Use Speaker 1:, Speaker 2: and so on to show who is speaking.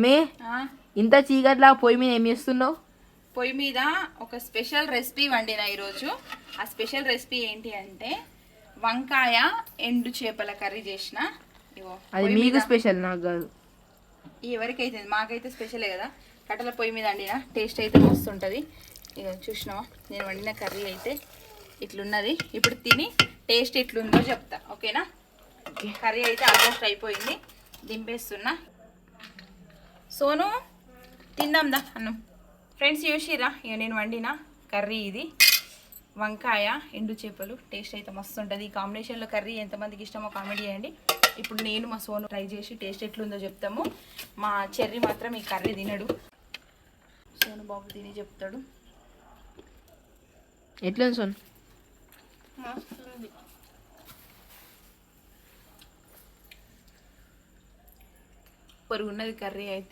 Speaker 1: మే ఇంత చీకట్లా పొయ్యి మీద ఏం చేస్తున్నావు?
Speaker 2: పొయ్యి మీద ఒక స్పెషల్ రెసిపీ వండిన ఈరోజు. ఆ స్పెషల్ రెసిపీ ఏంటి అంటే వంకాయ ఎండు చేపల కర్రీ చేసిన.
Speaker 1: అది మీకు స్పెషల్, నాకు కాదు.
Speaker 2: ఎవరికైతే మాకైతే స్పెషలే కదా. కట్టెల పొయ్యి మీద వండిన, టేస్ట్ అయితే మస్తు ఉంటుంది. ఇక చూసినావా, నేను వండిన కర్రీ అయితే ఇట్లున్నది. ఇప్పుడు తిని టేస్ట్ ఎట్లుందో చెప్తా, ఓకేనా? కర్రీ అయితే ఆల్మోస్ట్ అయిపోయింది, దింపేస్తున్నా. సోను తిందాందా అన్నం. ఫ్రెండ్స్ చూసిరా, ఇక నేను వండిన కర్రీ ఇది, వంకాయ ఎండు చేపలు. టేస్ట్ అయితే మస్తు ఉంటుంది. ఈ కాంబినేషన్లో కర్రీ ఎంతమందికి ఇష్టమో కామెంట్ చేయండి. ఇప్పుడు నేను మా సోను ట్రై చేసి టేస్ట్ ఎట్లుందో చెప్తాము. మా చెర్రీ మాత్రం ఈ కర్రీ తినడు, సోను బాబు తిని చెప్తాడు.
Speaker 1: ఎట్లా సోను?
Speaker 2: పొరుగున్నది కర్రీ అయితే.